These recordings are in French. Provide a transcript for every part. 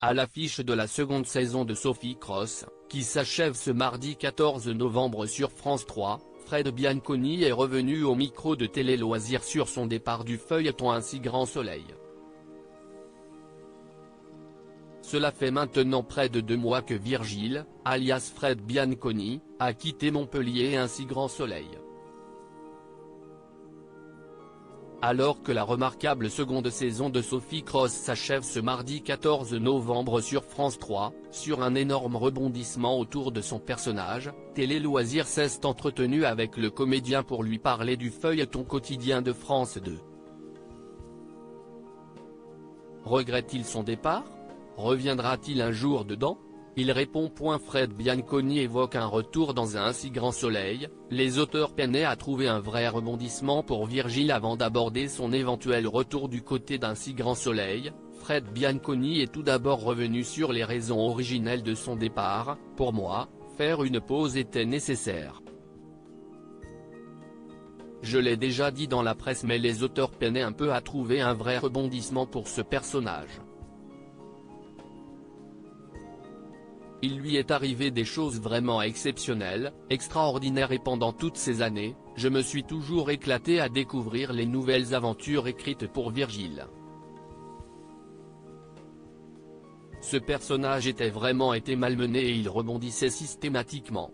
À l'affiche de la seconde saison de Sophie Cross, qui s'achève ce mardi 14 novembre sur France 3, Fred Bianconi est revenu au micro de Télé Loisirs sur son départ du feuilleton Un si grand soleil. Cela fait maintenant près de 2 mois que Virgile, alias Fred Bianconi, a quitté Montpellier et Un si grand soleil. Alors que la remarquable seconde saison de Sophie Cross s'achève ce mardi 14 novembre sur France 3, sur un énorme rebondissement autour de son personnage, Télé Loisirs s'est entretenu avec le comédien pour lui parler du feuilleton quotidien de France 2. Regrette-t-il son départ? Reviendra-t-il un jour dedans? Il répond. Fred Bianconi évoque un retour dans Un si grand soleil. Les auteurs peinaient à trouver un vrai rebondissement pour Virgile avant d'aborder son éventuel retour du côté d'Un si grand soleil. Fred Bianconi est tout d'abord revenu sur les raisons originelles de son départ. Pour moi, faire une pause était nécessaire. Je l'ai déjà dit dans la presse, mais les auteurs peinaient un peu à trouver un vrai rebondissement pour ce personnage. Il lui est arrivé des choses vraiment exceptionnelles, extraordinaires, et pendant toutes ces années, je me suis toujours éclaté à découvrir les nouvelles aventures écrites pour Virgile. Ce personnage était vraiment malmené et il rebondissait systématiquement.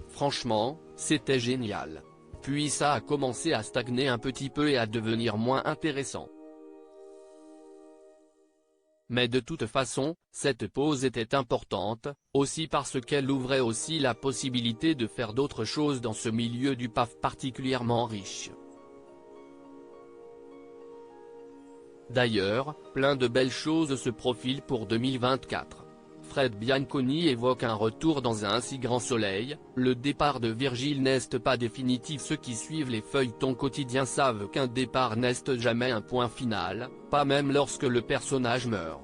Franchement, c'était génial. Puis ça a commencé à stagner un petit peu et à devenir moins intéressant. Mais de toute façon, cette pause était importante, aussi parce qu'elle ouvrait aussi la possibilité de faire d'autres choses dans ce milieu du PAF particulièrement riche. D'ailleurs, plein de belles choses se profilent pour 2024. Fred Bianconi évoque un retour dans Un si grand soleil. Le départ de Virgile n'est pas définitif. Ceux qui suivent les feuilletons quotidiens savent qu'un départ n'est jamais un point final, pas même lorsque le personnage meurt.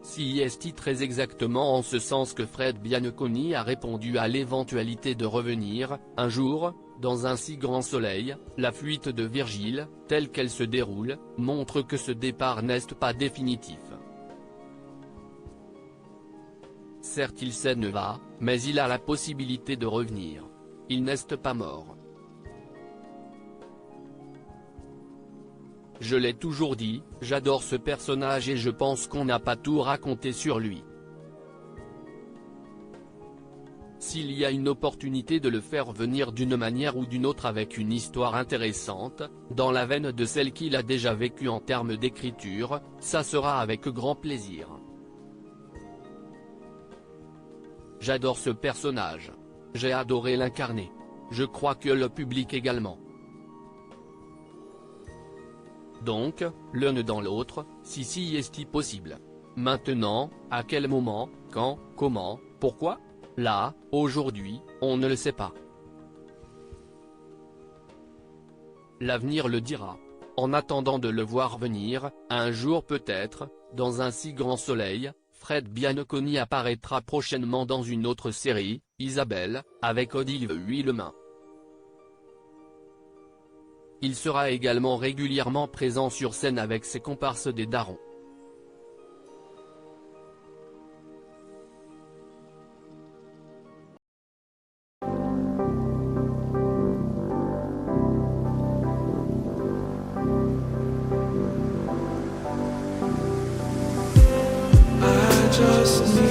Si est très exactement en ce sens que Fred Bianconi a répondu à l'éventualité de revenir, un jour, dans Un si grand soleil. La fuite de Virgile, telle qu'elle se déroule, montre que ce départ n'est pas définitif. Certes, il s'en va, mais il a la possibilité de revenir. Il n'est pas mort. Je l'ai toujours dit, j'adore ce personnage et je pense qu'on n'a pas tout raconté sur lui. S'il y a une opportunité de le faire venir d'une manière ou d'une autre avec une histoire intéressante, dans la veine de celle qu'il a déjà vécue en termes d'écriture, ça sera avec grand plaisir. J'adore ce personnage. J'ai adoré l'incarner. Je crois que le public également. Donc, l'un dans l'autre, si est-il possible. Maintenant, à quel moment, quand, comment, pourquoi? Là, aujourd'hui, on ne le sait pas. L'avenir le dira. En attendant de le voir venir, un jour peut-être, dans Un si grand soleil, Fred Bianconi apparaîtra prochainement dans une autre série, Isabelle, avec Odile Huillemin. Il sera également régulièrement présent sur scène avec ses comparses des Darons. Just